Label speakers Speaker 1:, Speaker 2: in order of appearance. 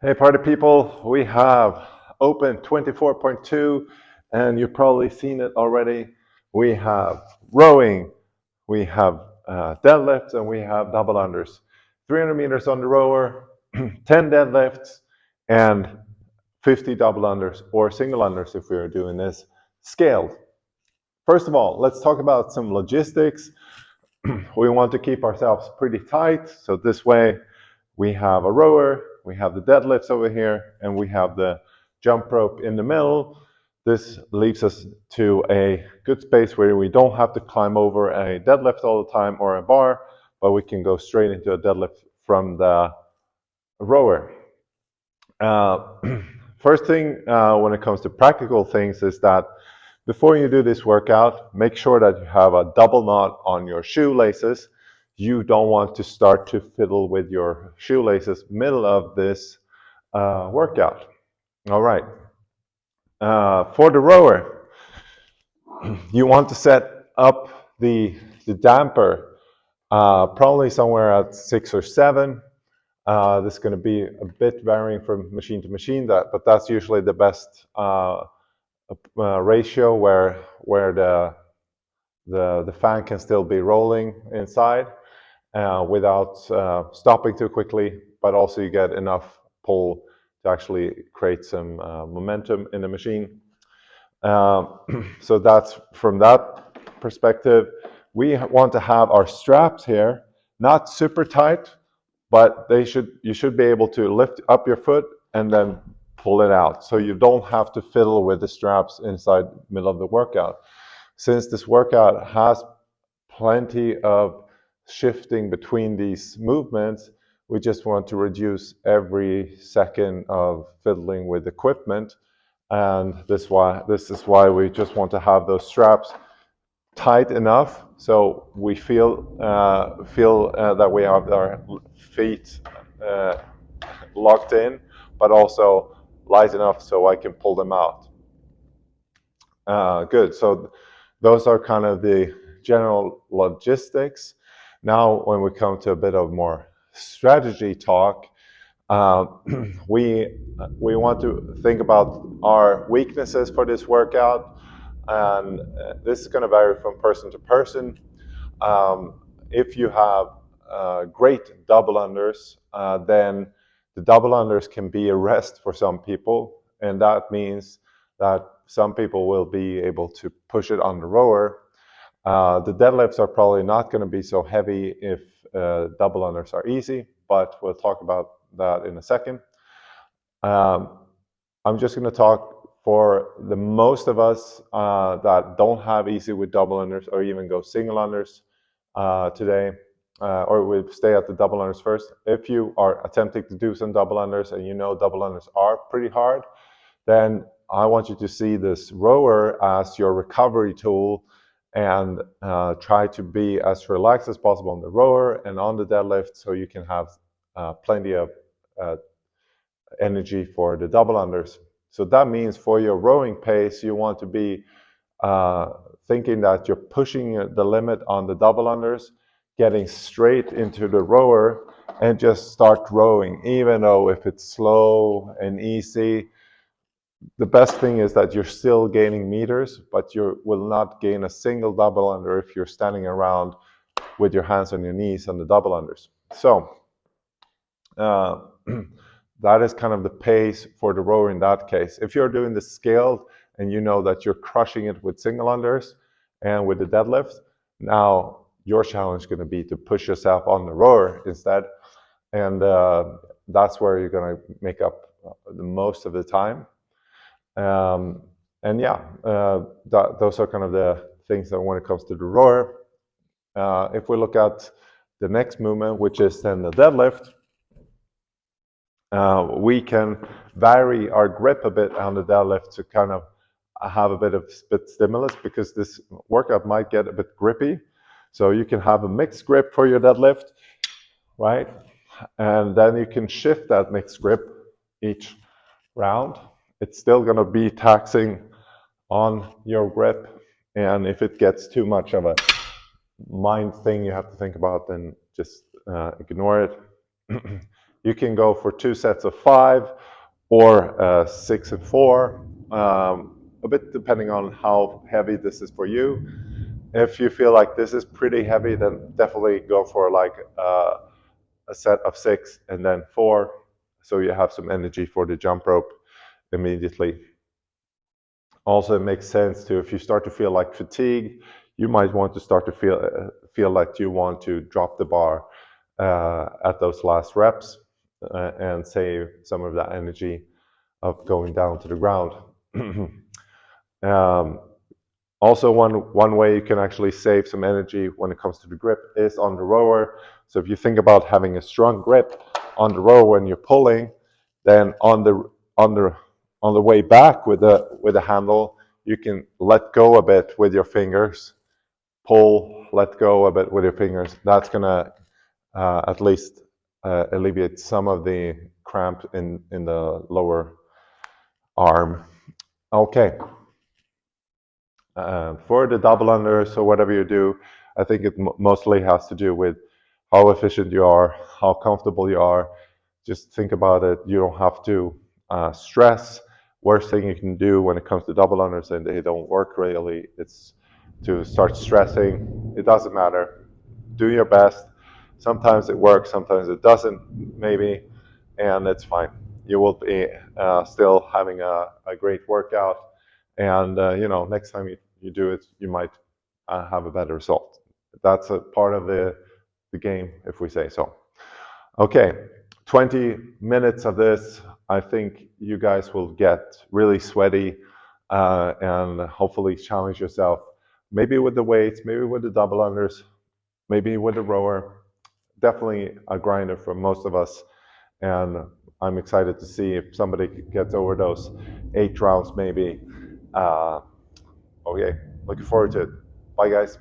Speaker 1: Hey, party people, we have Open 24.2, and you've probably seen it already. We have rowing, we have deadlifts, and we have double unders. 300 meters on the rower, 10 deadlifts, and 50 double unders or single unders if we are doing this scaled. First of all, let's talk about some logistics. We want to keep ourselves pretty tight, so this way we have a rower, we have the deadlifts over here, and we have the jump rope in the middle. This leaves us to a good space where we don't have to climb over a deadlift all the time or a bar, but we can go straight into a deadlift from the rower. First thing when it comes to practical things is that before you do this workout, make sure that you have a double knot on your shoelaces. You don't want to start to fiddle with your shoelaces middle of this workout. All right. For the rower, you want to set up the damper probably somewhere at 6 or 7. This is going to be a bit varying from machine to machine, but that's usually the best ratio where the fan can still be rolling inside without stopping too quickly, but also you get enough pull to actually create some momentum in the machine. So that's from that perspective. We want to have our straps here not super tight, but you should be able to lift up your foot and then pull it out, so you don't have to fiddle with the straps inside the middle of the workout. Since this workout has plenty of shifting between these movements, we just want to reduce every second of fiddling with equipment, and this is why we just want to have those straps tight enough so we feel that we have our feet locked in, but also light enough so I can pull them out. Good. So those are kind of the general logistics. Now, when we come to a bit of more strategy talk, we want to think about our weaknesses for this workout, and this is going to vary from person to person. If you have great double unders, then the double unders can be a rest for some people, and that means that some people will be able to push it on the rower. The deadlifts are probably not going to be so heavy if double unders are easy, but we'll talk about that in a second. I'm just going to talk for the most of us that don't have easy with double unders or even go single unders today, or we'll stay at the double unders first. If you are attempting to do some double unders and you know double unders are pretty hard, then I want you to see this rower as your recovery tool and try to be as relaxed as possible on the rower and on the deadlift so you can have plenty of energy for the double unders. So that means for your rowing pace, you want to be thinking that you're pushing the limit on the double unders, getting straight into the rower and just start rowing, even though if it's slow and easy. The best thing is that you're still gaining meters, but you will not gain a single double under if you're standing around with your hands on your knees on the double unders. So that is kind of the pace for the rower in that case. If you're doing the scaled and you know that you're crushing it with single unders and with the deadlift, now your challenge is going to be to push yourself on the rower instead, and that's where you're going to make up the most of the time. And yeah, those are kind of the things that when it comes to the rower. If we look at the next movement, which is then the deadlift, we can vary our grip a bit on the deadlift to kind of have a bit of stimulus, because this workout might get a bit grippy. So you can have a mixed grip for your deadlift, right? And then you can shift that mixed grip each round. It's still going to be taxing on your grip, and if it gets too much of a mind thing you have to think about, then just ignore it. You can go for 2 sets of 5 or 6 and 4, a bit depending on how heavy this is for you. If you feel like this is pretty heavy, then definitely go for like a set of 6 and then 4, so you have some energy for the jump rope immediately. Also, it makes sense to, if you start to feel like fatigue, you might want to start to feel like you want to drop the bar at those last reps and save some of that energy of going down to the ground. Also, one way you can actually save some energy when it comes to the grip is on the rower. So if you think about having a strong grip on the rower when you're pulling, then on the way back with the handle, you can let go a bit with your fingers, pull, let go a bit with your fingers. That's gonna at least alleviate some of the cramp in the lower arm. Okay. For the double unders or whatever you do, I think it mostly has to do with how efficient you are, how comfortable you are. Just think about it. You don't have to stress. Worst thing you can do when it comes to double unders and they don't work really, it's to start stressing. It doesn't matter. Do your best. Sometimes it works, sometimes it doesn't, maybe, and it's fine. You will be still having a great workout. And next time you do it, you might have a better result. That's a part of the game, if we say so. Okay, 20 minutes of this. I think you guys will get really sweaty and hopefully challenge yourself. Maybe with the weights, maybe with the double unders, maybe with the rower. Definitely a grinder for most of us. And I'm excited to see if somebody gets over those 8 rounds maybe. Okay, looking forward to it. Bye, guys.